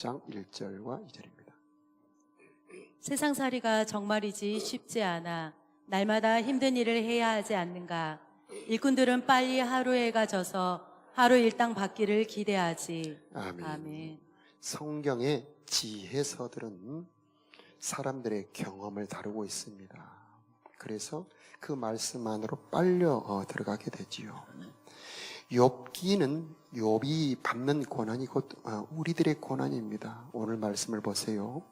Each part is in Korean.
장 1절과 2절입니다. 세상살이가 정말이지 쉽지 않아 날마다 힘든 일을 해야 하지 않는가. 일꾼들은 빨리 하루 해가 져서 하루 일당 받기를 기대하지. 아멘. 아멘. 성경의 지혜서들은 사람들의 경험을 다루고 있습니다. 그래서 그 말씀 안으로 빨려 들어가게 되지요. 욥기는 욥이 받는 고난이 곧 우리들의 고난입니다. 오늘 말씀을 보세요.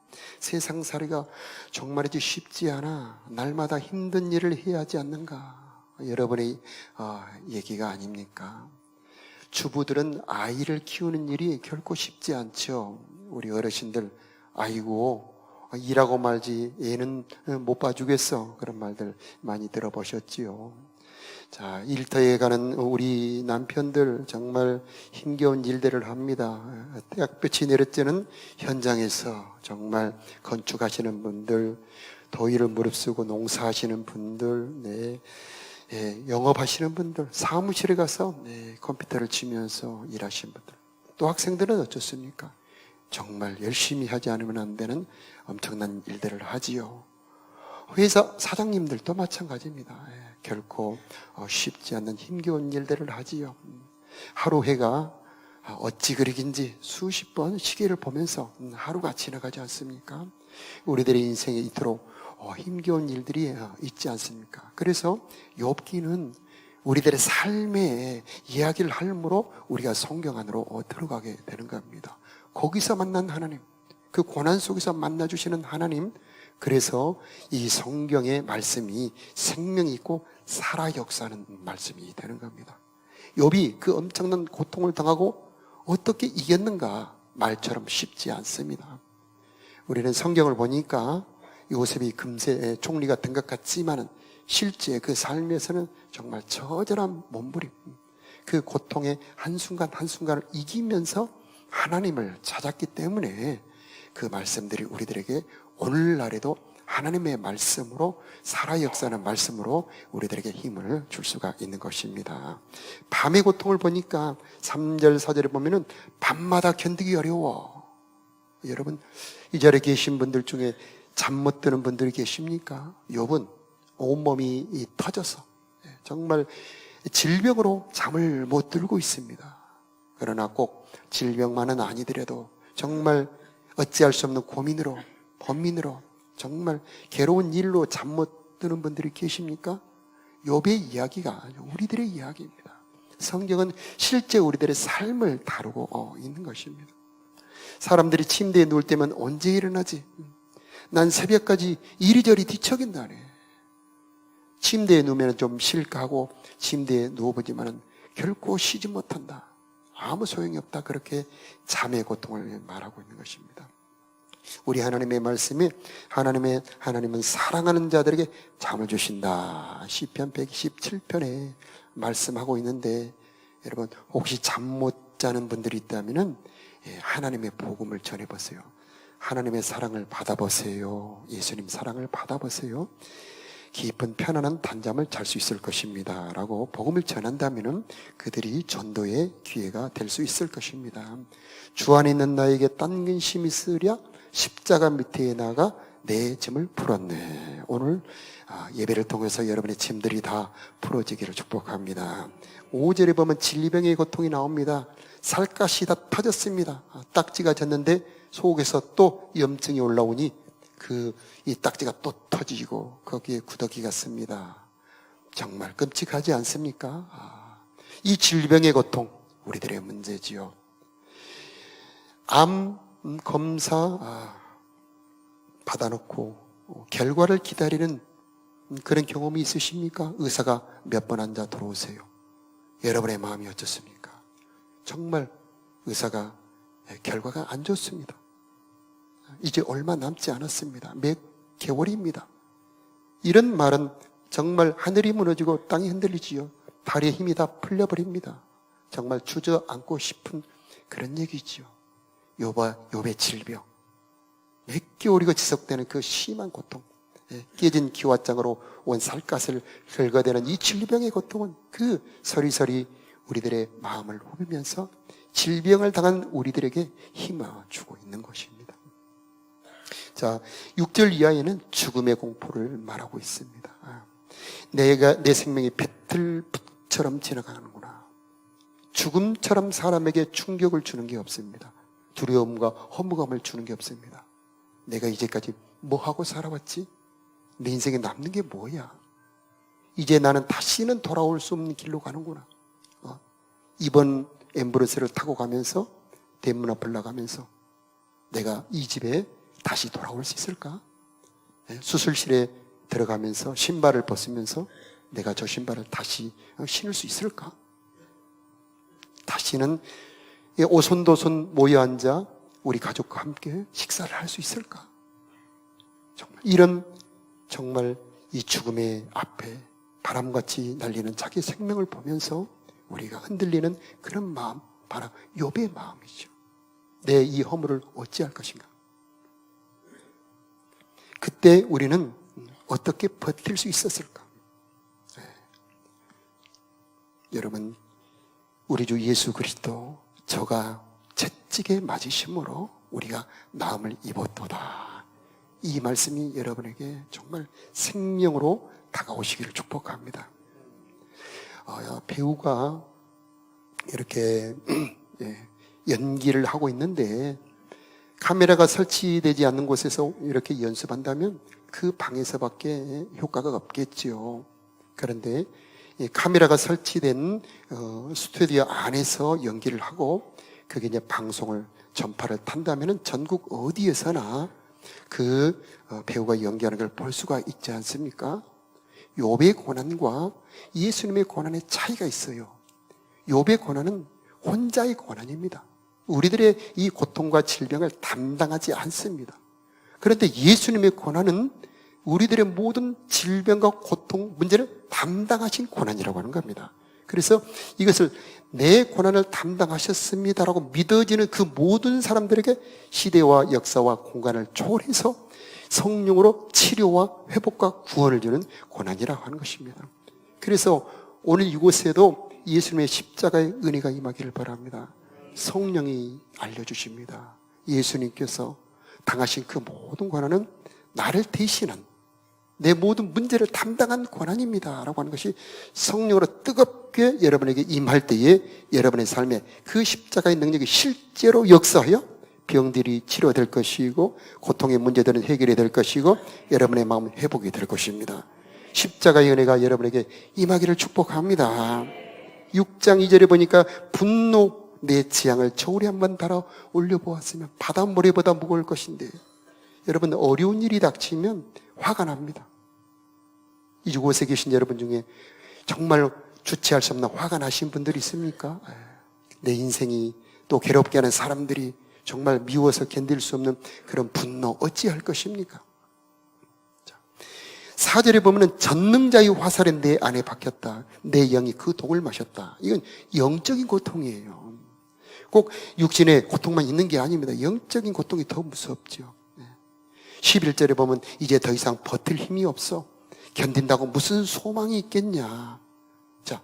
세상살이가 정말이지 쉽지 않아 날마다 힘든 일을 해야 하지 않는가. 여러분의 얘기가 아닙니까? 주부들은 아이를 키우는 일이 결코 쉽지 않죠. 우리 어르신들 아이고 일하고 말지 얘는 못 봐주겠어, 그런 말들 많이 들어보셨지요. 자, 일터에 가는 우리 남편들 정말 힘겨운 일들을 합니다. 떼약볕이 내렸지는 현장에서 정말 건축하시는 분들, 더위를 무릅쓰고 농사하시는 분들, 영업하시는 분들, 사무실에 가서 컴퓨터를 치면서 일하시는 분들, 또 학생들은 어떻습니까? 정말 열심히 하지 않으면 안 되는 엄청난 일들을 하지요. 회사 사장님들도 마찬가지입니다. 결코 쉽지 않는 힘겨운 일들을 하지요. 하루 해가 어찌 그리 긴지 수십 번 시계를 보면서 하루가 지나가지 않습니까? 우리들의 인생에 이토록 힘겨운 일들이 있지 않습니까? 그래서 욥기는 우리들의 삶의 이야기를 할므로 우리가 성경 안으로 들어가게 되는 겁니다. 거기서 만난 하나님, 그 고난 속에서 만나주시는 하나님, 그래서 이 성경의 말씀이 생명이 있고 살아 역사하는 말씀이 되는 겁니다. 욥이 그 엄청난 고통을 당하고 어떻게 이겼는가, 말처럼 쉽지 않습니다. 우리는 성경을 보니까 요셉이 금세 총리 같은 것 같지만은 실제 그 삶에서는 정말 처절한 몸부림, 그 고통의 한순간 한순간을 이기면서 하나님을 찾았기 때문에 그 말씀들이 우리들에게 오늘날에도 하나님의 말씀으로 살아 역사하는 말씀으로 우리들에게 힘을 줄 수가 있는 것입니다. 밤의 고통을 보니까 3절 4절에 보면은 밤마다 견디기 어려워. 여러분 이 자리에 계신 분들 중에 잠 못 드는 분들이 계십니까? 욥은 온몸이 터져서 정말 질병으로 잠을 못 들고 있습니다. 그러나 꼭 질병만은 아니더라도 정말 어찌할 수 없는 고민으로, 번민으로, 정말 괴로운 일로 잠 못 드는 분들이 계십니까? 욥의 이야기가 우리들의 이야기입니다. 성경은 실제 우리들의 삶을 다루고 있는 것입니다. 사람들이 침대에 누울 때면 언제 일어나지? 난 새벽까지 이리저리 뒤척인다네. 침대에 누우면 좀 쉴까 하고 침대에 누워보지만은 결코 쉬지 못한다. 아무 소용이 없다. 그렇게 잠의 고통을 말하고 있는 것입니다. 우리 하나님의 말씀이 하나님은 사랑하는 자들에게 잠을 주신다. 시편 127편에 말씀하고 있는데, 여러분 혹시 잠 못 자는 분들이 있다면은 하나님의 복음을 전해보세요. 하나님의 사랑을 받아보세요. 예수님 사랑을 받아보세요. 깊은 편안한 단잠을 잘 수 있을 것입니다 라고 복음을 전한다면 그들이 전도의 기회가 될 수 있을 것입니다. 주 안에 있는 나에게 딴 근심이 있으랴 십자가 밑에 나가 내 짐을 풀었네. 오늘 예배를 통해서 여러분의 짐들이 다 풀어지기를 축복합니다. 5절에 보면 질병의 고통이 나옵니다. 살갗이 다 터졌습니다. 딱지가 졌는데 속에서 또 염증이 올라오니 이 딱지가 또 터지고 거기에 구더기가 씁니다. 정말 끔찍하지 않습니까? 이 질병의 고통, 우리들의 문제지요. 암 검사 받아놓고 결과를 기다리는 그런 경험이 있으십니까? 의사가 몇 번 앉아 들어오세요. 여러분의 마음이 어떻습니까? 정말 의사가 결과가 안 좋습니다. 이제 얼마 남지 않았습니다. 몇 개월입니다. 이런 말은 정말 하늘이 무너지고 땅이 흔들리지요. 다리에 힘이 다 풀려버립니다. 정말 주저앉고 싶은 그런 얘기지요. 욥의 질병, 몇 개월이고 지속되는 그 심한 고통, 깨진 기와장으로 온 살갗을 긁어대는 이 질병의 고통은 그 서리서리 우리들의 마음을 후비면서 질병을 당한 우리들에게 힘을 주고 있는 것입니다. 자, 6절 이하에는 죽음의 공포를 말하고 있습니다. 내 생명이 배틀처럼 지나가는구나. 죽음처럼 사람에게 충격을 주는 게 없습니다. 두려움과 허무감을 주는 게 없습니다. 내가 이제까지 뭐 하고 살아왔지? 내 인생에 남는 게 뭐야? 이제 나는 다시는 돌아올 수 없는 길로 가는구나. 이번 앰뷸런스를 타고 가면서 대문 앞을 나가면서 내가 이 집에 다시 돌아올 수 있을까? 수술실에 들어가면서 신발을 벗으면서 내가 저 신발을 다시 신을 수 있을까? 다시는 오손도손 모여 앉아 우리 가족과 함께 식사를 할 수 있을까? 정말 이 죽음의 앞에 바람같이 날리는 자기 생명을 보면서 우리가 흔들리는 그런 마음, 바로 욥의 마음이죠. 내 이 허물을 어찌할 것인가? 그때 우리는 어떻게 버틸 수 있었을까? 여러분, 우리 주 예수 그리스도 저가 채찍에 맞으심으로 우리가 나음을 입었도다. 이 말씀이 여러분에게 정말 생명으로 다가오시기를 축복합니다. 배우가 이렇게 연기를 하고 있는데 카메라가 설치되지 않는 곳에서 이렇게 연습한다면 그 방에서밖에 효과가 없겠죠. 그런데 카메라가 설치된 스튜디오 안에서 연기를 하고 그게 이제 방송을 전파를 탄다면은 전국 어디에서나 그 배우가 연기하는 걸 볼 수가 있지 않습니까? 욥의 고난과 예수님의 고난의 차이가 있어요. 욥의 고난은 혼자의 고난입니다. 우리들의 이 고통과 질병을 담당하지 않습니다. 그런데 예수님의 고난은 우리들의 모든 질병과 고통, 문제를 담당하신 고난이라고 하는 겁니다. 그래서 이것을 내 고난을 담당하셨습니다라고 믿어지는 그 모든 사람들에게 시대와 역사와 공간을 초월해서 성령으로 치료와 회복과 구원을 주는 고난이라고 하는 것입니다. 그래서 오늘 이곳에도 예수님의 십자가의 은혜가 임하기를 바랍니다. 성령이 알려주십니다. 예수님께서 당하신 그 모든 고난은 나를 대신한 내 모든 문제를 담당한 고난입니다 라고 하는 것이 성령으로 뜨겁게 여러분에게 임할 때에 여러분의 삶에 그 십자가의 능력이 실제로 역사하여 병들이 치료될 것이고 고통의 문제들은 해결이 될 것이고 여러분의 마음은 회복이 될 것입니다. 십자가의 은혜가 여러분에게 임하기를 축복합니다. 6장 2절에 보니까 분노 내 지향을 저울에 한번 달아 올려보았으면 바닷모래보다 무거울 것인데, 여러분 어려운 일이 닥치면 화가 납니다. 이곳에 계신 여러분 중에 정말 주체할 수 없는 화가 나신 분들이 있습니까? 내 인생이 또 괴롭게 하는 사람들이 정말 미워서 견딜 수 없는 그런 분노 어찌할 것입니까? 4절에 보면은 전능자의 화살에 내 안에 박혔다. 내 영이 그 독을 마셨다. 이건 영적인 고통이에요. 꼭 육신의 고통만 있는 게 아닙니다. 영적인 고통이 더 무섭죠. 11절에 보면 이제 더 이상 버틸 힘이 없어. 견딘다고 무슨 소망이 있겠냐. 자,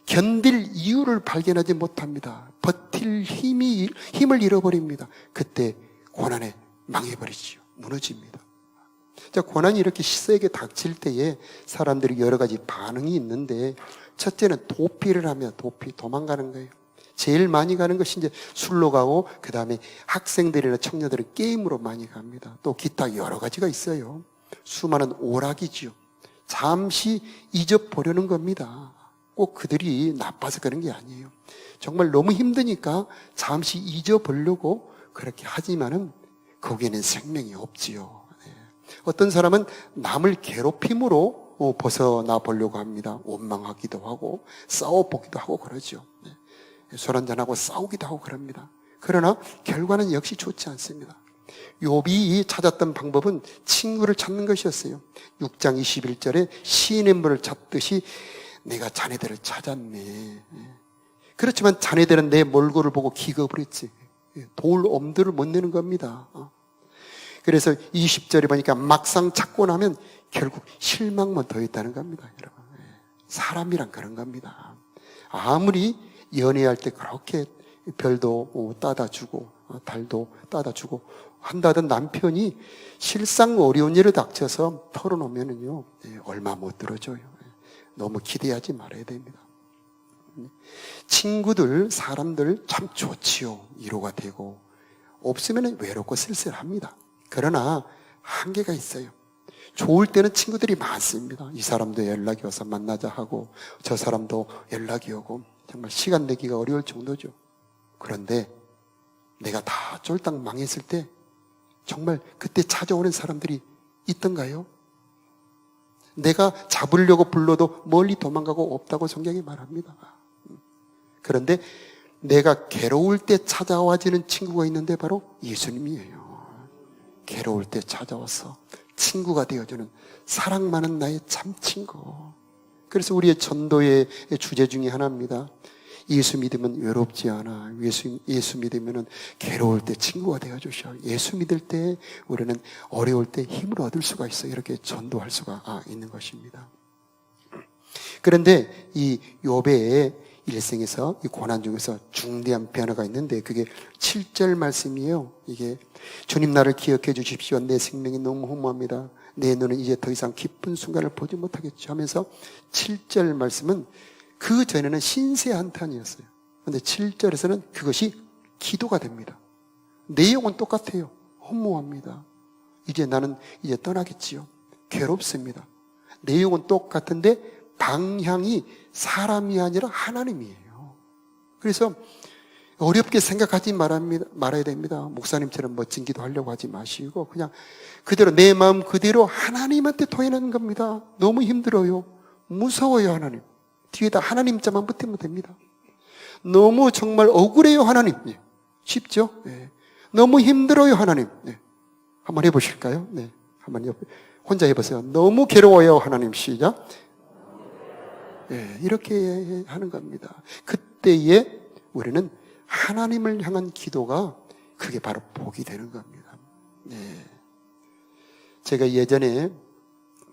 견딜 이유를 발견하지 못합니다. 버틸 힘을 잃어버립니다. 그때 고난에 망해버리지요. 무너집니다. 자, 고난이 이렇게 세게 닥칠 때에 사람들이 여러 가지 반응이 있는데, 첫째는 도피를 하며 도망가는 거예요. 제일 많이 가는 것이 이제 술로 가고, 그 다음에 학생들이나 청년들은 게임으로 많이 갑니다. 또 기타 여러 가지가 있어요. 수많은 오락이지요. 잠시 잊어보려는 겁니다. 꼭 그들이 나빠서 그런 게 아니에요. 정말 너무 힘드니까 잠시 잊어보려고 그렇게 하지만은 거기에는 생명이 없지요. 어떤 사람은 남을 괴롭힘으로 벗어나 보려고 합니다. 원망하기도 하고 싸워보기도 하고 그러죠. 술 한잔하고 싸우기도 하고 그럽니다. 그러나 결과는 역시 좋지 않습니다. 욥이 찾았던 방법은 친구를 찾는 것이었어요. 6장 21절에 시인의 물을 찾듯이 내가 자네들을 찾았네. 그렇지만 자네들은 내 몰골을 보고 기겁을 했지. 도울 엄두를 못 내는 겁니다. 그래서 20절에 보니까 막상 찾고 나면 결국 실망만 더했다는 겁니다. 여러분, 사람이란 그런 겁니다. 아무리 연애할 때 그렇게 별도 따다 주고 달도 따다 주고 한다던 남편이 실상 어려운 일을 닥쳐서 털어놓으면은요, 얼마 못 들어줘요. 너무 기대하지 말아야 됩니다. 친구들, 사람들 참 좋지요. 위로가 되고. 없으면 외롭고 쓸쓸합니다. 그러나 한계가 있어요. 좋을 때는 친구들이 많습니다. 이 사람도 연락이 와서 만나자 하고 저 사람도 연락이 오고 정말 시간 내기가 어려울 정도죠. 그런데 내가 다 쫄딱 망했을 때 정말 그때 찾아오는 사람들이 있던가요? 내가 잡으려고 불러도 멀리 도망가고 없다고 성경이 말합니다. 그런데 내가 괴로울 때 찾아와지는 친구가 있는데 바로 예수님이에요. 괴로울 때 찾아와서 친구가 되어주는 사랑 많은 나의 참 친구. 그래서 우리의 전도의 주제 중에 하나입니다. 예수 믿으면 외롭지 않아. 예수 믿으면 괴로울 때 친구가 되어주셔. 예수 믿을 때 우리는 어려울 때 힘을 얻을 수가 있어. 이렇게 전도할 수가 있는 것입니다. 그런데 이 욥의 일생에서 이 고난 중에서 중대한 변화가 있는데 그게 7절 말씀이에요. 이게 주님 나를 기억해 주십시오. 내 생명이 너무 허무합니다. 내 눈은 이제 더 이상 기쁜 순간을 보지 못하겠죠 하면서 7절 말씀은 그 전에는 신세 한탄이었어요. 그런데 7절에서는 그것이 기도가 됩니다. 내용은 똑같아요. 허무합니다. 이제 나는 이제 떠나겠지요. 괴롭습니다. 내용은 똑같은데 방향이 사람이 아니라 하나님이에요. 그래서 어렵게 생각하지 말아야 됩니다. 목사님처럼 멋진 기도 하려고 하지 마시고 그냥 그대로 내 마음 그대로 하나님한테 토해내는 겁니다. 너무 힘들어요. 무서워요 하나님. 뒤에다 하나님 자만 붙이면 됩니다. 너무 정말 억울해요 하나님. 네. 쉽죠? 네. 너무 힘들어요 하나님. 네. 한번 해보실까요? 네. 한번 혼자 해보세요. 너무 괴로워요 하나님. 시작. 네. 이렇게 하는 겁니다. 그때에 우리는 하나님을 향한 기도가 그게 바로 복이 되는 겁니다. 네. 제가 예전에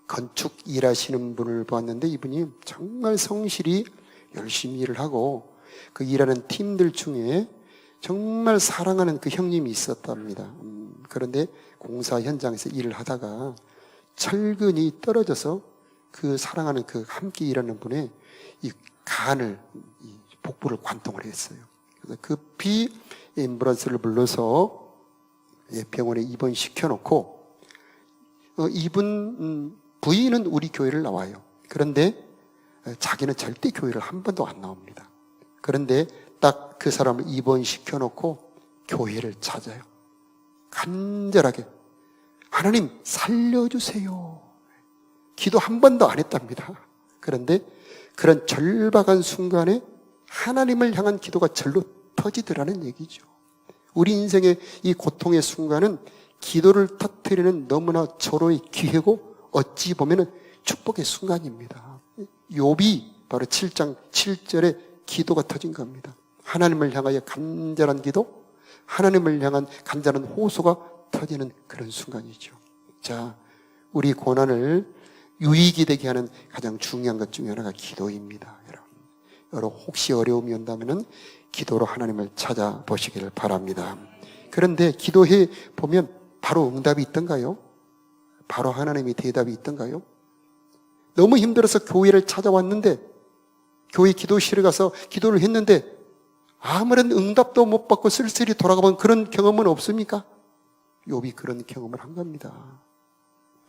건축 일하시는 분을 보았는데 이분이 정말 성실히 열심히 일을 하고 그 일하는 팀들 중에 정말 사랑하는 그 형님이 있었답니다. 그런데 공사 현장에서 일을 하다가 철근이 떨어져서 그 사랑하는 그 함께 일하는 분의 이 간을, 이 복부를 관통을 했어요. 그래서 급히 앰뷸런스를 불러서 병원에 입원시켜 놓고 이분 부인은 우리 교회를 나와요. 그런데 자기는 절대 교회를 한 번도 안 나옵니다. 그런데 딱 그 사람을 입원시켜 놓고 교회를 찾아요. 간절하게 하나님 살려주세요. 기도 한 번도 안 했답니다. 그런데 그런 절박한 순간에 하나님을 향한 기도가 절로 터지더라는 얘기죠. 우리 인생의 이 고통의 순간은 기도를 터뜨리는 너무나 절호의 기회고 어찌 보면 축복의 순간입니다. 욥이 바로 7장 7절에 기도가 터진 겁니다. 하나님을 향하여 간절한 기도, 하나님을 향한 간절한 호소가 터지는 그런 순간이죠. 자, 우리 고난을 유익이 되게 하는 가장 중요한 것 중에 하나가 기도입니다. 여러분 혹시 어려움이 온다면 기도로 하나님을 찾아보시기를 바랍니다. 그런데 기도해 보면 바로 응답이 있던가요? 바로 하나님의 대답이 있던가요? 너무 힘들어서 교회를 찾아왔는데 교회 기도실에 가서 기도를 했는데 아무런 응답도 못 받고 쓸쓸히 돌아가본 그런 경험은 없습니까? 욥이 그런 경험을 한 겁니다.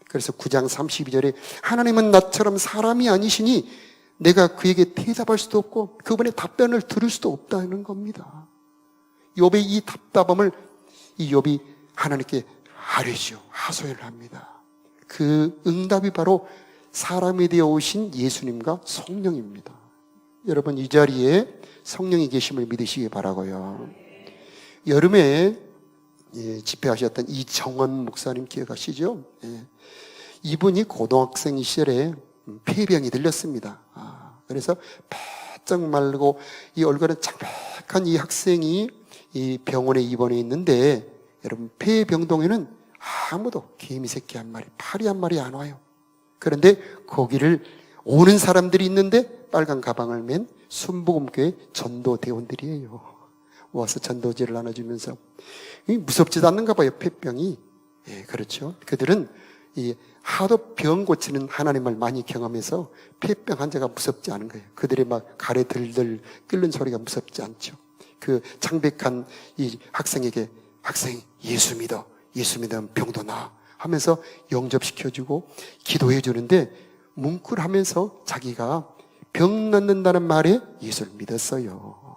그래서 9장 32절에 하나님은 나처럼 사람이 아니시니 내가 그에게 대답할 수도 없고 그분의 답변을 들을 수도 없다는 겁니다. 욥의 이 답답함을 이 욥이 하나님께 아뢰죠. 하소연을 합니다. 그 응답이 바로 사람이 되어 오신 예수님과 성령입니다. 여러분 이 자리에 성령이 계심을 믿으시기 바라고요. 여름에 집회하셨던 이정원 목사님 기억하시죠? 이분이 고등학생 시절에 폐병이 들렸습니다. 그래서 바짝 말고 이 얼굴은 창백한 이 학생이 이 병원에 입원해 있는데 여러분 폐병동에는 아무도 개미새끼 한 마리, 파리 한 마리 안 와요. 그런데 거기를 오는 사람들이 있는데 빨간 가방을 맨 순복음교회 전도대원들이에요. 와서 전도지를 나눠주면서 무섭지도 않는가 봐요. 폐병이. 예, 그렇죠. 그들은 이 하도 병 고치는 하나님을 많이 경험해서 폐병 환자가 무섭지 않은 거예요. 그들이 막 가래 들들 끓는 소리가 무섭지 않죠. 그 창백한 이 학생에게 학생 예수 믿어. 예수 믿으면 병도 나. 하면서 영접시켜주고 기도해 주는데 뭉클하면서 자기가 병 낫는다는 말에 예수를 믿었어요.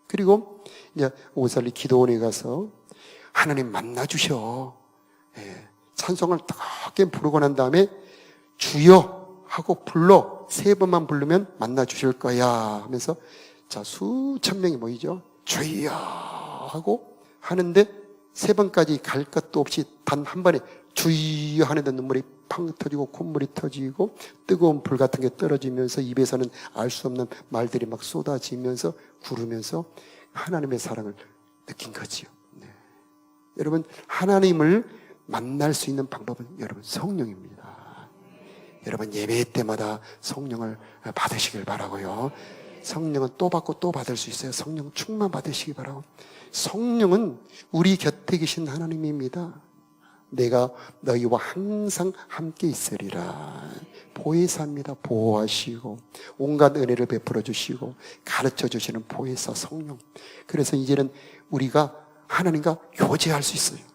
그리고 이제 오살리 기도원에 가서 하나님 만나주셔. 예, 찬송을 크게 부르고 난 다음에 주여 하고 불러 3번만 부르면 만나주실 거야 하면서 자 수천 명이 모이죠. 주여 하고 하는데 3번까지 갈 것도 없이 단 한 번에 주여 하는데 눈물이 팡 터지고 콧물이 터지고 뜨거운 불 같은 게 떨어지면서 입에서는 알 수 없는 말들이 막 쏟아지면서 구르면서 하나님의 사랑을 느낀 거지요. 네. 여러분 하나님을 만날 수 있는 방법은 여러분 성령입니다. 여러분 예배 때마다 성령을 받으시길 바라고요. 성령은 또 받고 또 받을 수 있어요. 성령 충만 받으시기 바라고. 성령은 우리 곁에 계신 하나님입니다. 내가 너희와 항상 함께 있으리라. 보혜사입니다. 보호하시고 온갖 은혜를 베풀어 주시고 가르쳐 주시는 보혜사 성령. 그래서 이제는 우리가 하나님과 교제할 수 있어요.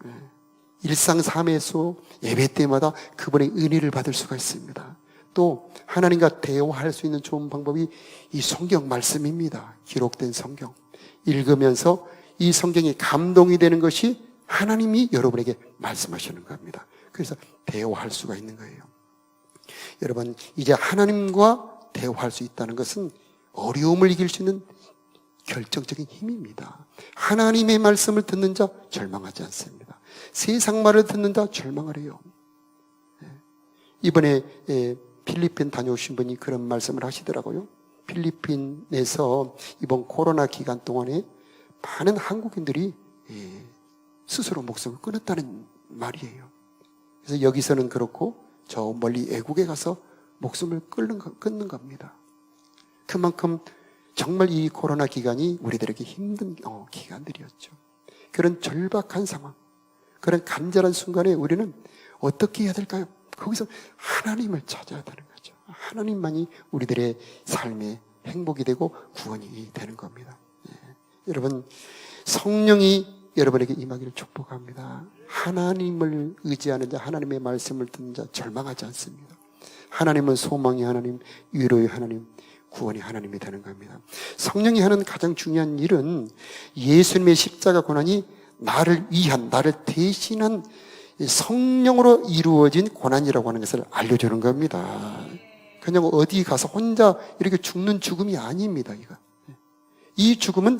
일상 삶에서 예배 때마다 그분의 은혜를 받을 수가 있습니다. 또 하나님과 대화할 수 있는 좋은 방법이 이 성경 말씀입니다. 기록된 성경 읽으면서 이 성경이 감동이 되는 것이 하나님이 여러분에게 말씀하시는 겁니다. 그래서 대화할 수가 있는 거예요. 여러분 이제 하나님과 대화할 수 있다는 것은 어려움을 이길 수 있는 결정적인 힘입니다. 하나님의 말씀을 듣는 자 절망하지 않습니다. 세상 말을 듣는 자 절망을 해요. 이번에 필리핀 다녀오신 분이 그런 말씀을 하시더라고요. 필리핀에서 이번 코로나 기간 동안에 많은 한국인들이 스스로 목숨을 끊었다는 말이에요. 그래서 여기서는 그렇고 저 멀리 외국에 가서 목숨을 끊는 겁니다. 그만큼 정말 이 코로나 기간이 우리들에게 힘든 기간들이었죠. 그런 절박한 상황, 그런 간절한 순간에 우리는 어떻게 해야 될까요? 거기서 하나님을 찾아야 되는 거죠. 하나님만이 우리들의 삶의 행복이 되고 구원이 되는 겁니다. 여러분 성령이 여러분에게 임하기를 축복합니다. 하나님을 의지하는 자, 하나님의 말씀을 듣는 자 절망하지 않습니다. 하나님은 소망의 하나님, 위로의 하나님, 구원의 하나님이 되는 겁니다. 성령이 하는 가장 중요한 일은 예수님의 십자가 고난이 나를 위한, 나를 대신한 성령으로 이루어진 고난이라고 하는 것을 알려주는 겁니다. 그냥 어디 가서 혼자 이렇게 죽는 죽음이 아닙니다. 이 죽음은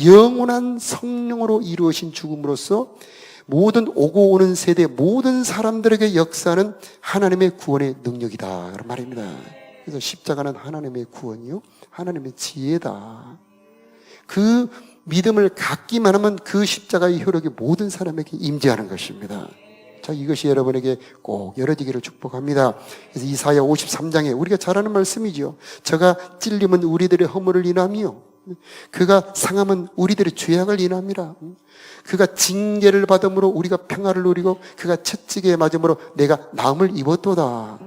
영원한 성령으로 이루어진 죽음으로써 모든 오고 오는 세대 모든 사람들에게 역사하는 하나님의 구원의 능력이다 그런 말입니다. 그래서 십자가는 하나님의 구원이요 하나님의 지혜다. 그 믿음을 갖기만 하면 그 십자가의 효력이 모든 사람에게 임재하는 것입니다. 자, 이것이 여러분에게 꼭 열어지기를 축복합니다. 그래서 이사야 53장에 우리가 잘 아는 말씀이죠. 저가 찔림은 우리들의 허물을 인하며 그가 상함은 우리들의 죄악을 인함이라. 그가 징계를 받음으로 우리가 평화를 누리고 그가 채찍에 맞음으로 내가 나음을 입었도다.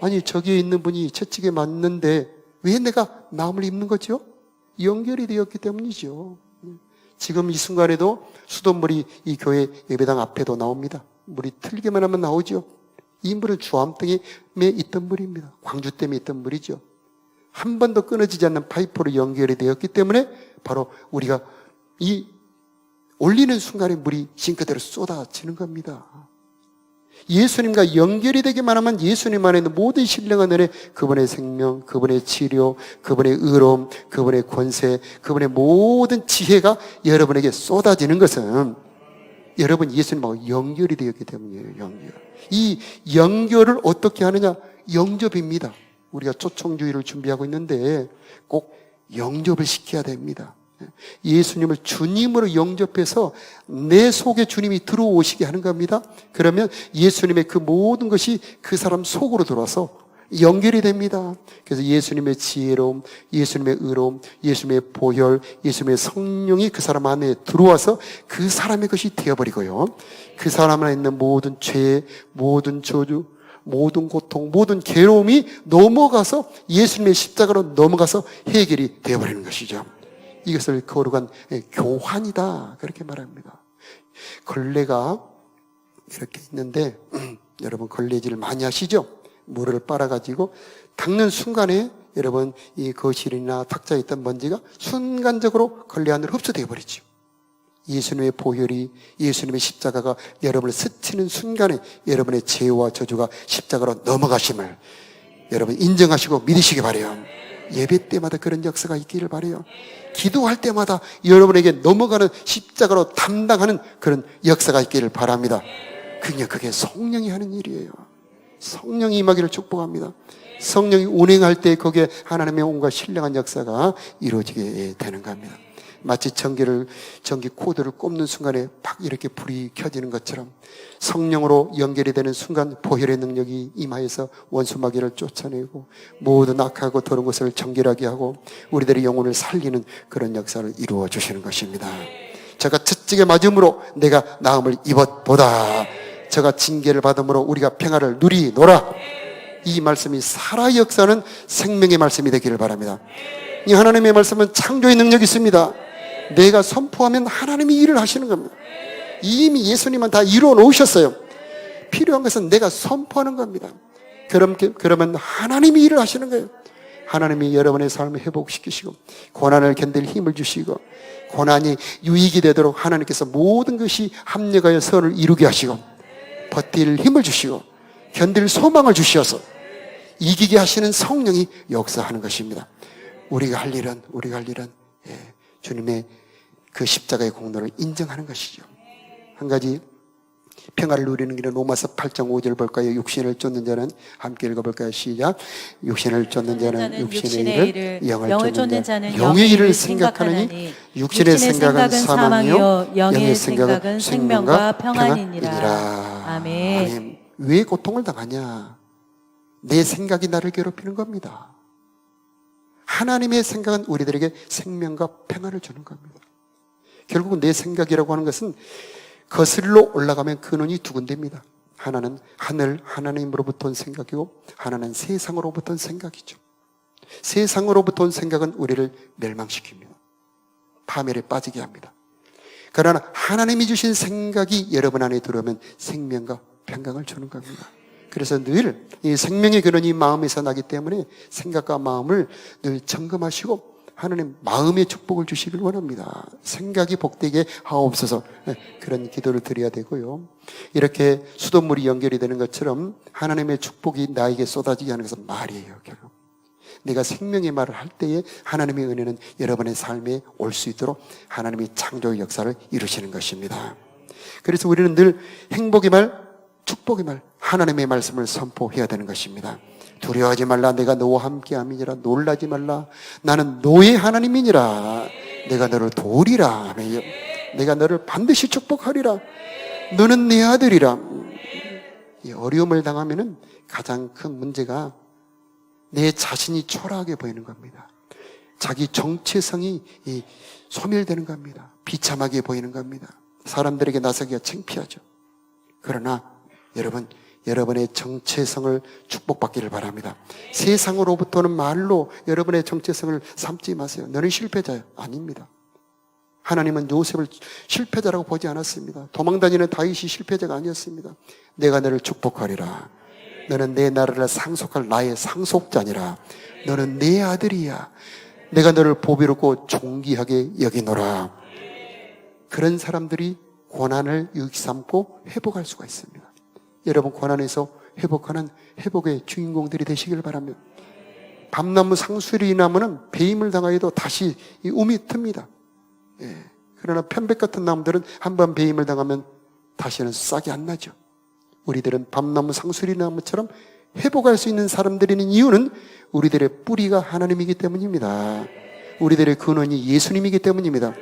아니 저기에 있는 분이 채찍에 맞는데 왜 내가 나음을 입는 거죠? 연결이 되었기 때문이죠. 지금 이 순간에도 수돗물이 이 교회 예배당 앞에도 나옵니다. 물이 틀기만 하면 나오죠. 이 물은 주암댐에 있던 물입니다. 광주댐에 있던 물이죠. 한 번도 끊어지지 않는 파이프로 연결이 되었기 때문에 바로 우리가 이 올리는 순간에 물이 싱크대로 쏟아지는 겁니다. 예수님과 연결이 되기만 하면 예수님 안에 있는 모든 신령한 은혜, 그분의 생명, 그분의 치료, 그분의 의로움, 그분의 권세, 그분의 모든 지혜가 여러분에게 쏟아지는 것은 여러분 예수님하고 연결이 되었기 때문이에요. 연결. 이 연결을 어떻게 하느냐? 영접입니다. 우리가 초청주의를 준비하고 있는데 꼭 영접을 시켜야 됩니다. 예수님을 주님으로 영접해서 내 속에 주님이 들어오시게 하는 겁니다. 그러면 예수님의 그 모든 것이 그 사람 속으로 들어와서 연결이 됩니다. 그래서 예수님의 지혜로움, 예수님의 의로움, 예수님의 보혈, 예수님의 성령이 그 사람 안에 들어와서 그 사람의 것이 되어버리고요. 그 사람 안에 있는 모든 죄, 모든 저주, 모든 고통, 모든 괴로움이 넘어가서 예수님의 십자가로 넘어가서 해결이 되어버리는 것이죠. 이것을 거룩한 교환이다, 그렇게 말합니다. 걸레가 이렇게 있는데 여러분 걸레질을 많이 하시죠? 물을 빨아가지고 닦는 순간에 여러분 이 거실이나 탁자에 있던 먼지가 순간적으로 걸레 안으로 흡수되어 버리죠. 예수님의 보혈이, 예수님의 십자가가 여러분을 스치는 순간에 여러분의 죄와 저주가 십자가로 넘어가심을 여러분 인정하시고 믿으시기 바라요. 예배 때마다 그런 역사가 있기를 바라요. 기도할 때마다 여러분에게 넘어가는 십자가로 담당하는 그런 역사가 있기를 바랍니다. 그게 성령이 하는 일이에요. 성령이 임하기를 축복합니다. 성령이 운행할 때 거기에 하나님의 온갖 신령한 역사가 이루어지게 되는 겁니다. 마치 전기 코드를 꼽는 순간에 팍 이렇게 불이 켜지는 것처럼 성령으로 연결이 되는 순간 보혈의 능력이 임하여서 원수 마귀를 쫓아내고 모든 악하고 더러운 것을 정결하게 하고 우리들의 영혼을 살리는 그런 역사를 이루어 주시는 것입니다. 제가 채찍에 맞음으로 내가 나음을 입었보다 저가 징계를 받음으로 우리가 평화를 누리노라. 이 말씀이 살아 역사는 생명의 말씀이 되기를 바랍니다. 이 하나님의 말씀은 창조의 능력이 있습니다. 내가 선포하면 하나님이 일을 하시는 겁니다. 이미 예수님은 다 이루어 놓으셨어요. 필요한 것은 내가 선포하는 겁니다. 그러면 하나님이 일을 하시는 거예요. 하나님이 여러분의 삶을 회복시키시고 고난을 견딜 힘을 주시고 고난이 유익이 되도록 하나님께서 모든 것이 합력하여 선을 이루게 하시고 버틸 힘을 주시고 견딜 소망을 주셔서 이기게 하시는 성령이 역사하는 것입니다. 우리가 할 일은 주님의 그 십자가의 공로를 인정하는 것이죠. 한 가지 평화를 누리는 길은 로마서 8장 5절 볼까요? 육신을 쫓는 자는 함께 읽어볼까요? 시작. 육신을 쫓는 자는 육신의 일을, 영을 쫓는 자는 영의 일을 생각하느니 육신의 생각은 사망이요 영의 생각은 생명과 평안이니라. 아멘. 왜 고통을 당하냐? 내 생각이 나를 괴롭히는 겁니다. 하나님의 생각은 우리들에게 생명과 평안을 주는 겁니다. 결국은 내 생각이라고 하는 것은 거슬러 올라가면 근원이 두 군데입니다. 하나는 하나님으로부터 온 생각이고 하나는 세상으로부터 온 생각이죠. 세상으로부터 온 생각은 우리를 멸망시킵니다. 파멸에 빠지게 합니다. 그러나 하나님이 주신 생각이 여러분 안에 들어오면 생명과 평강을 주는 겁니다. 그래서 늘 이 생명의 근원이 마음에서 나기 때문에 생각과 마음을 늘 점검하시고 하나님 마음의 축복을 주시길 원합니다. 생각이 복되게 하옵소서. 그런 기도를 드려야 되고요. 이렇게 수돗물이 연결이 되는 것처럼 하나님의 축복이 나에게 쏟아지게 하는 것은 말이에요. 결국 내가 생명의 말을 할 때에 하나님의 은혜는 여러분의 삶에 올 수 있도록 하나님이 창조의 역사를 이루시는 것입니다. 그래서 우리는 늘 행복의 말, 축복의 말, 하나님의 말씀을 선포해야 되는 것입니다. 두려워하지 말라. 내가 너와 함께함이니라. 놀라지 말라. 나는 너의 하나님이니라. 내가 너를 도우리라. 내가 너를 반드시 축복하리라. 너는 내 아들이라. 이 어려움을 당하면은 가장 큰 문제가 내 자신이 초라하게 보이는 겁니다. 자기 정체성이 소멸되는 겁니다. 비참하게 보이는 겁니다. 사람들에게 나서기가 창피하죠. 그러나 여러분의 정체성을 축복받기를 바랍니다. 세상으로부터는 말로 여러분의 정체성을 삼지 마세요. 너는 실패자야. 아닙니다. 하나님은 요셉을 실패자라고 보지 않았습니다. 도망다니는 다윗이 실패자가 아니었습니다. 내가 너를 축복하리라. 너는 내 나라를 상속할 나의 상속자니라. 너는 내 아들이야. 내가 너를 보배롭고 존귀하게 여기노라. 그런 사람들이 고난을 유익 삼고 회복할 수가 있습니다. 여러분 고난에서 회복하는 회복의 주인공들이 되시길 바랍니다. 밤나무 상수리 나무는 배임을 당하여도 다시 움이 틉니다. 그러나 편백 같은 나무들은 한번 배임을 당하면 다시는 싹이 안 나죠. 우리들은 밤나무 상수리 나무처럼 회복할 수 있는 사람들이는 이유는 우리들의 뿌리가 하나님이기 때문입니다. 우리들의 근원이 예수님이기 때문입니다.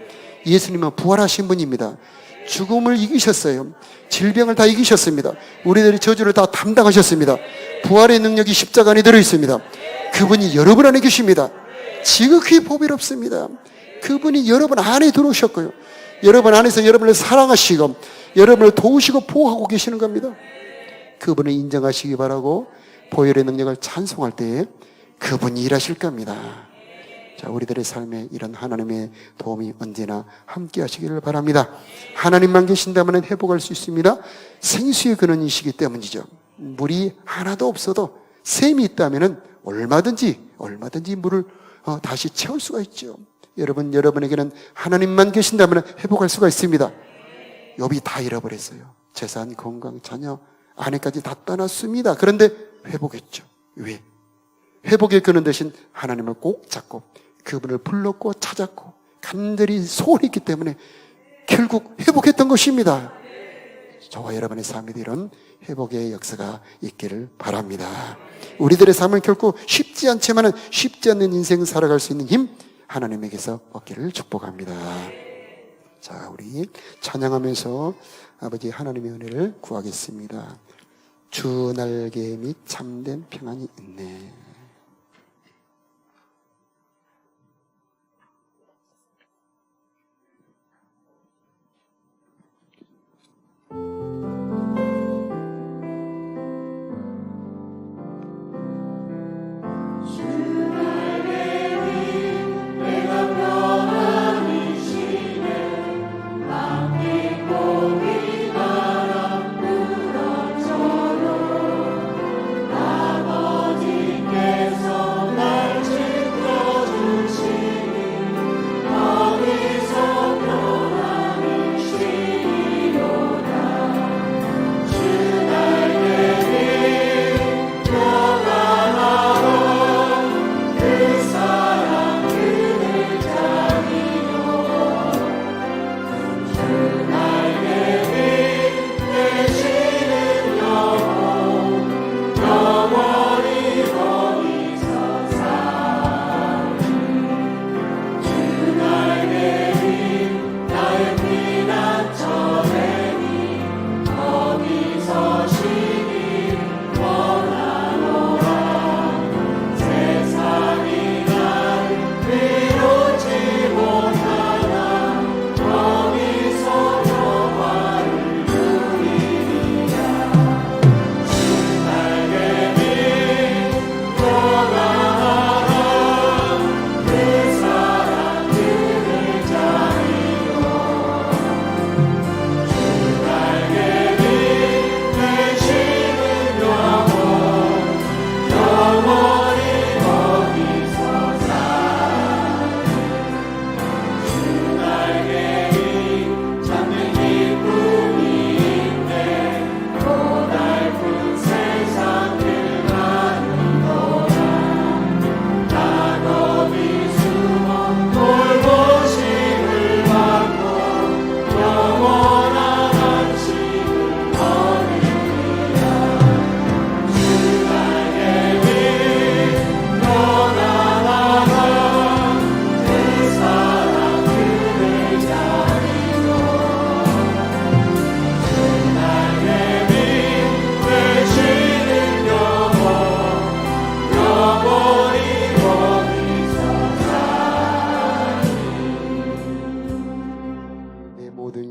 예수님은 부활하신 분입니다. 죽음을 이기셨어요. 질병을 다 이기셨습니다. 우리들의 저주를 다 담당하셨습니다. 부활의 능력이 십자가 안에 들어있습니다. 그분이 여러분 안에 계십니다. 지극히 보배롭습니다. 그분이 여러분 안에 들어오셨고요, 여러분 안에서 여러분을 사랑하시고 여러분을 도우시고 보호하고 계시는 겁니다. 그분을 인정하시기 바라고 보혈의 능력을 찬송할 때에 그분이 일하실 겁니다. 자, 우리들의 삶에 이런 하나님의 도움이 언제나 함께 하시기를 바랍니다. 하나님만 계신다면 회복할 수 있습니다. 생수의 근원이시기 때문이죠. 물이 하나도 없어도 샘이 있다면 얼마든지 물을 다시 채울 수가 있죠. 여러분에게는 하나님만 계신다면 회복할 수가 있습니다. 욥이 다 잃어버렸어요. 재산, 건강, 자녀, 아내까지 다 떠났습니다. 그런데 회복했죠. 왜? 회복의 근원 대신 하나님을 꼭 잡고 그분을 불렀고 찾았고 간절히 소원했기 때문에 결국 회복했던 것입니다. 저와 여러분의 삶에도 이런 회복의 역사가 있기를 바랍니다. 우리들의 삶은 결코 쉽지 않지만 쉽지 않는 인생 살아갈 수 있는 힘 하나님에게서 얻기를 축복합니다. 자, 우리 찬양하면서 아버지 하나님의 은혜를 구하겠습니다. 주 날개 및 참된 평안이 있네.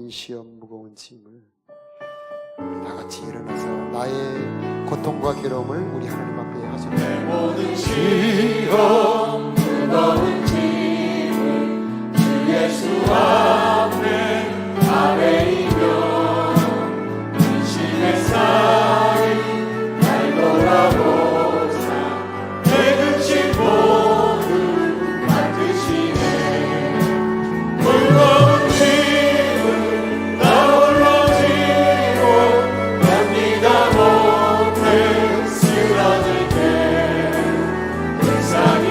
시험 무거운 짐을 다 같이 일어나서 나의 고통과 괴로움을 우리 하나님 앞에 하시는 내 모든 시험 무거운 짐을 주 예수 앞에 다 베이며 근심의 쌓인 날 돌아보자 내 근심 모두 맡으시네 무거운 짐을 나 홀로 지고 견디다 못해 쓰러질 때 불쌍히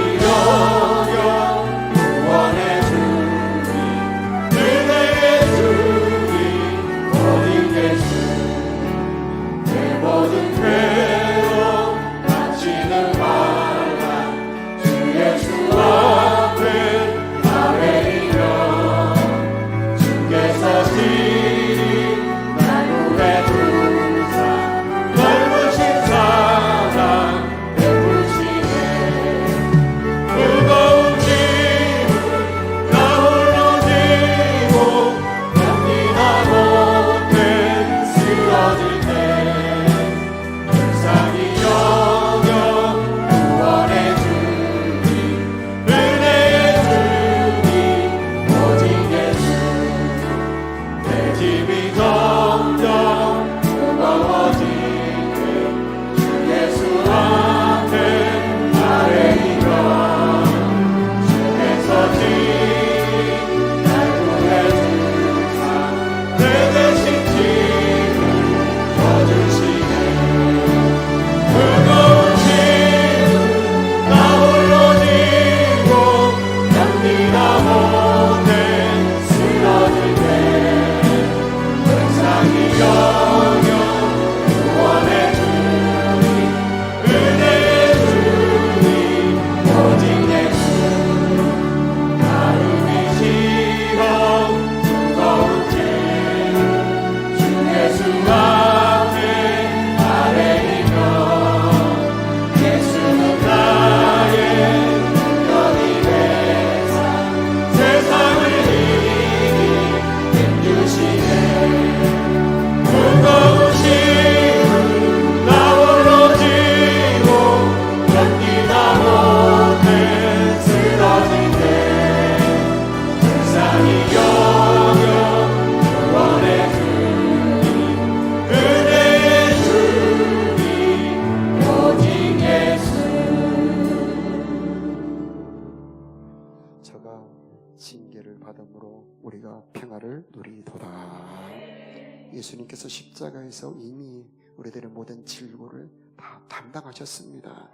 예수님께서 십자가에서 이미 우리들의 모든 질고를 다 담당하셨습니다.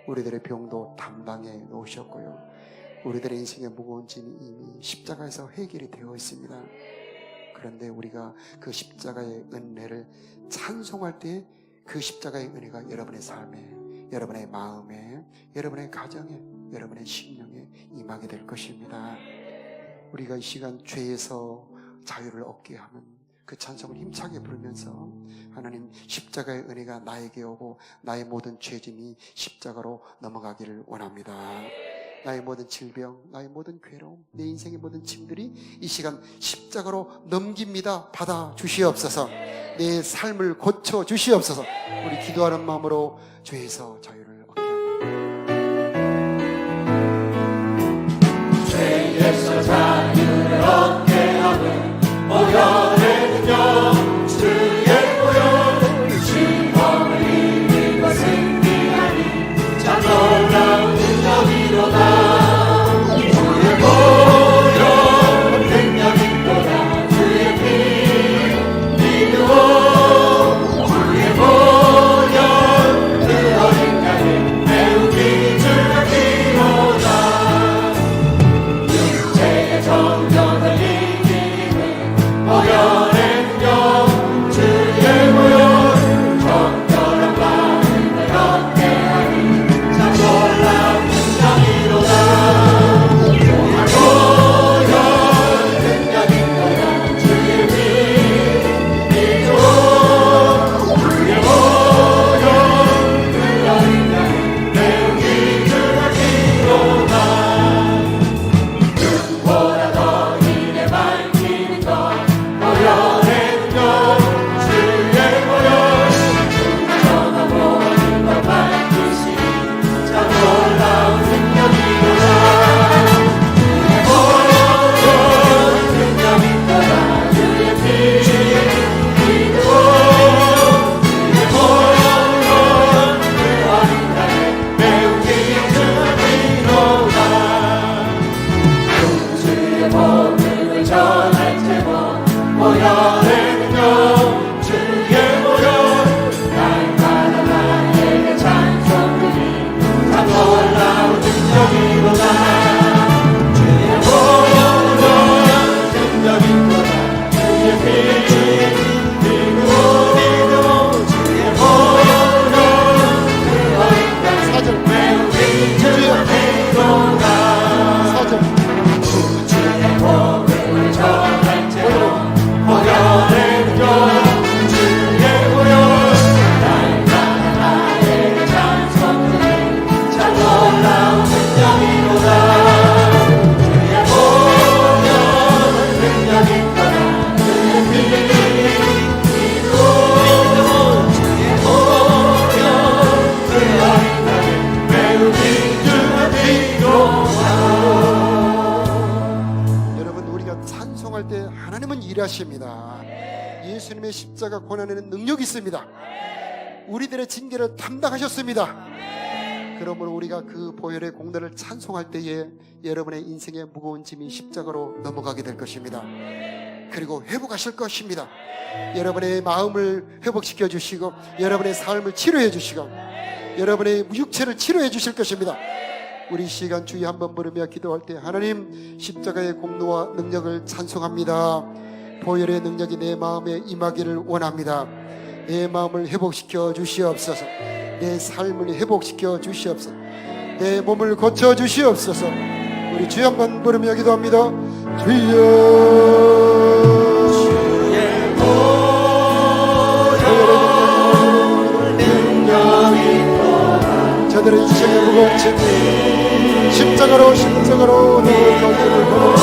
우리들의 병도 담당해 놓으셨고요. 우리들의 인생의 무거운 짐이 이미 십자가에서 해결이 되어 있습니다. 그런데 우리가 그 십자가의 은혜를 찬송할 때 그 십자가의 은혜가 여러분의 삶에, 여러분의 마음에, 여러분의 가정에, 여러분의 심령에 임하게 될 것입니다. 우리가 이 시간 죄에서 자유를 얻게 하는 그 찬송을 힘차게 부르면서 하나님, 십자가의 은혜가 나에게 오고 나의 모든 죄짐이 십자가로 넘어가기를 원합니다. 나의 모든 질병, 나의 모든 괴로움, 내 인생의 모든 짐들이 이 시간 십자가로 넘깁니다. 받아 주시옵소서. 내 삶을 고쳐 주시옵소서. 우리 기도하는 마음으로 죄에서 자유를 얻게 합니다. 죄에서 자유를 얻게 하는 보혈의 능력, 주의 보혈, 시험을 이기고 승리하니 참 놀라운 능력이로다. 주의 보혈 능력이로다. 주의 피 믿으오. 주의 보혈 그 어린 양을 매우 귀중한 피로다. 육체의 정령을 이기는 보혈의 능력, 주의 보혈 정결한 마음을 얻게 하니 참 놀라운 능력이로다. 주의 보혈 능력이로다. 주의 피 믿으오. 주의 보혈 그 어린 양을 매우 귀중한 피로다. 눈보다 더 이래 밝히는 것 보혈의 능력, 주의 보혈 정한 모든 것 밝히시니 참 놀라운 능력이로다. 주의 보혈 능력이로다. 주의 피 믿으오. 주의 보혈 그 어린 양을 매우 귀중한 피로다. 주의 복음을 전할 테고 보혈의 능력, 주의 보혈 날마다 나에게 찬송드리 참 놀라운 능력이로다. 주의 보혈 능력이로다. 주의 피 믿으오. 주의 보혈 그 어린 양 매우 귀중한 피로다. 주의 복음을 전할 때로 보혈의 능력, 주의 보혈 날마다 나에게 찬송드리 참 놀라운 능력이로다. 주의 보혈 능력이로다. 주의 피 믿으오. 주의 보혈 그 어린 양을 매우 귀중한 피로다. 여러분, 우리가 찬송할 때 하나님은 일하십니다. 예수님의 십자가 고난에는 능력이 있습니다. 우리들의 징계를 담당하셨습니다. 그러므로 우리가 그 보혈의 공로를 찬송할 때에 여러분의 인생의 무거운 짐이 십자가로 넘어가게 될 것입니다. 그리고 회복하실 것입니다. 여러분의 마음을 회복시켜 주시고, 여러분의 삶을 치료해 주시고, 여러분의 육체를 치료해 주실 것입니다. 우리 시간 주의 한번 부르며 기도할 때, 하나님, 십자가의 공로와 능력을 찬송합니다. 보혈의 능력이 내 마음에 임하기를 원합니다. 내 마음을 회복시켜 주시옵소서. 내 삶을 회복시켜 주시옵소서. 내 몸을 고쳐 주시옵소서. 우리 주여 한번 부르며 기도합니다. 주여, 주의 보혈의 능력이로다. 저들의 인생의 무거운 짐 십자가로 너의 경계를 걸어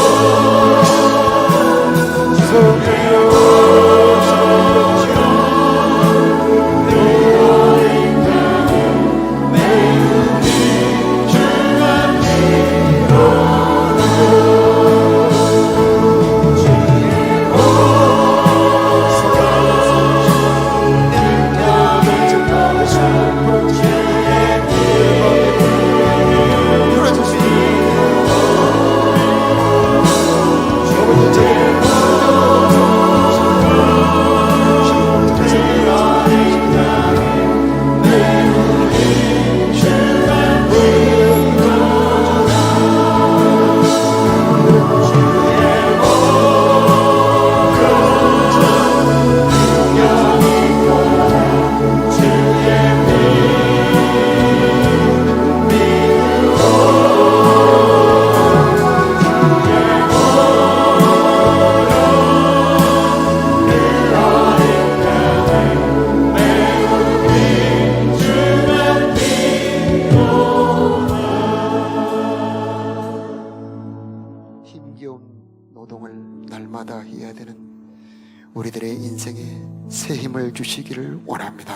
새 힘을 주시기를 원합니다.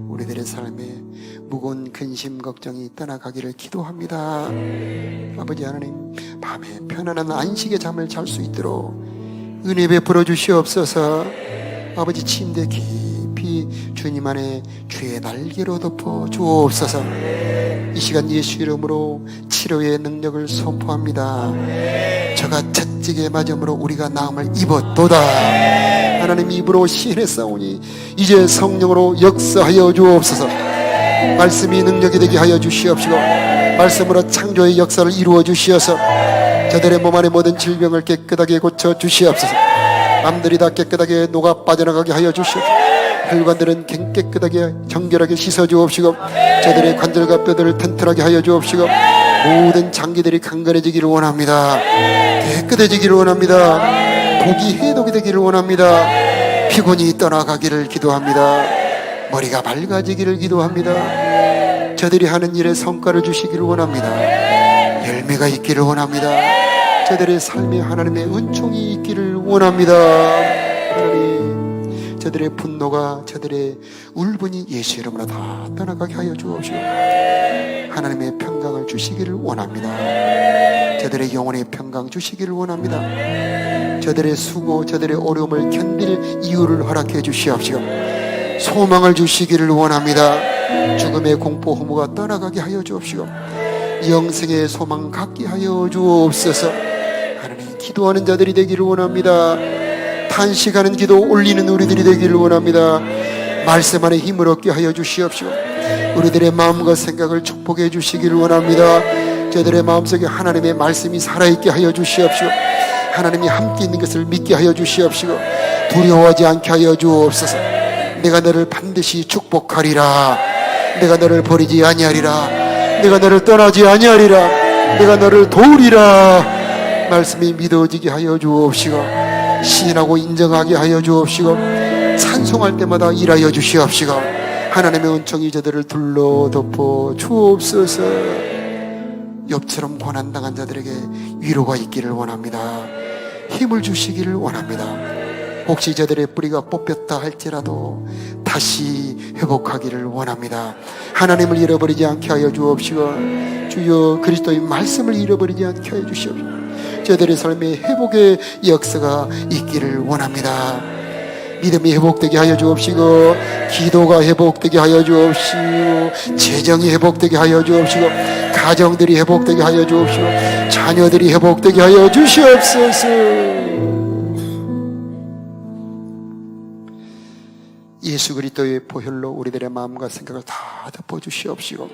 우리들의 삶에 무거운 근심 걱정이 떠나가기를 기도합니다. 아버지 하나님, 밤에 편안한 안식의 잠을 잘 수 있도록 은혜 베풀어 주시옵소서. 아버지, 침대 깊이 주님 안에 주의 날개로 덮어 주옵소서. 이 시간 예수 이름으로 치료의 능력을 선포합니다. 저가 채찍에 맞음으로 우리가 나음을 입었도다. 하나님, 입으로 시인했사오니 이제 성령으로 역사하여 주옵소서. 말씀이 능력이 되게 하여 주시옵시고 말씀으로 창조의 역사를 이루어 주시어서 저들의 몸 안의 모든 질병을 깨끗하게 고쳐 주시옵소서. 남들이 다 깨끗하게 녹아 빠져나가게 하여 주시옵소서. 혈관들은 깨끗하게 정결하게 씻어 주옵시고 저들의 관절과 뼈들을 튼튼하게 하여 주옵시고 모든 장기들이 강건해지기를 원합니다. 깨끗해지기를 원합니다. 독이 해독이 되기를 원합니다. 피곤이 떠나가기를 기도합니다. 머리가 맑아지기를 기도합니다. 저들이 하는 일에 성과를 주시기를 원합니다. 열매가 있기를 원합니다. 저들의 삶에 하나님의 은총이 있기를 원합니다. 하나님, 저들의 분노가, 저들의 울분이 예수 이름으로 다 떠나가게 하여 주옵시고 하나님의 평강을 주시기를 원합니다. 저들의 영혼의 평강 주시기를 원합니다. 저들의 수고, 저들의 어려움을 견딜 이유를 허락해 주시옵시고 소망을 주시기를 원합니다. 죽음의 공포 허무가 떠나가게 하여 주옵시고 영생의 소망 갖게 하여 주옵소서. 하나님, 기도하는 자들이 되기를 원합니다. 탄식하는 기도 올리는 우리들이 되기를 원합니다. 말씀 안에 힘을 얻게 하여 주시옵시고 우리들의 마음과 생각을 축복해 주시기를 원합니다. 저들의 마음속에 하나님의 말씀이 살아있게 하여 주시옵시고 하나님이 함께 있는 것을 믿게 하여 주시옵시고 두려워하지 않게 하여 주옵소서. 내가 너를 반드시 축복하리라. 내가 너를 버리지 아니하리라. 내가 너를 떠나지 아니하리라. 내가 너를 도우리라. 말씀이 믿어지게 하여 주옵시고 시인하고 인정하게 하여 주옵시고 찬송할 때마다 일하여 주시옵시고 하나님의 은총이 저들을 둘러 덮어 주옵소서. 욥처럼 고난당한 자들에게 위로가 있기를 원합니다. 힘을 주시기를 원합니다. 혹시 저들의 뿌리가 뽑혔다 할지라도 다시 회복하기를 원합니다. 하나님을 잃어버리지 않게 하여 주옵시고 주여 그리스도의 말씀을 잃어버리지 않게 하여 주시옵시고 저들의 삶에 회복의 역사가 있기를 원합니다. 믿음이 회복되게 하여 주옵시고 기도가 회복되게 하여 주옵시고 재정이 회복되게 하여 주옵시고 가정들이 회복되게 하여 주옵시고 자녀들이 회복되게 하여 주시옵소서. 예수 그리스도의 보혈로 우리들의 마음과 생각을 다 덮어주시옵시고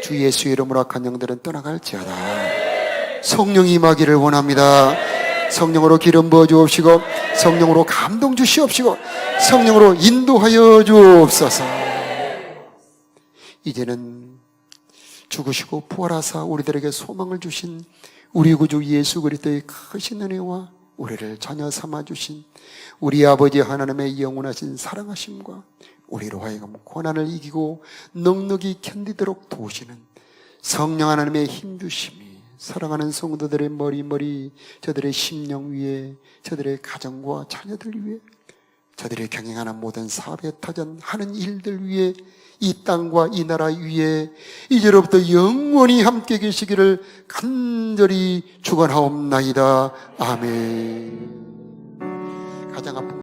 주 예수 이름으로 악한 영들은 떠나갈지어다. 성령이 임하기를 원합니다. 성령으로 기름 부어 주옵시고 성령으로 감동 주시옵시고 성령으로 인도하여 주옵소서. 이제는 죽으시고 부활하사 우리들에게 소망을 주신 우리 구주 예수 그리스도의 크신 은혜와 우리를 자녀 삼아 주신 우리 아버지 하나님의 영원하신 사랑하심과 우리로 하여금 고난을 이기고 넉넉히 견디도록 도우시는 성령 하나님의 힘 주심이 사랑하는 성도들의 머리 저들의 심령 위에 저들의 가정과 자녀들 위에 저들이 경영하는 모든 사업에 타전하는 일들 위에 이 땅과 이 나라 위에 이제로부터 영원히 함께 계시기를 간절히 축원하옵나이다. 아멘. 가장 아픈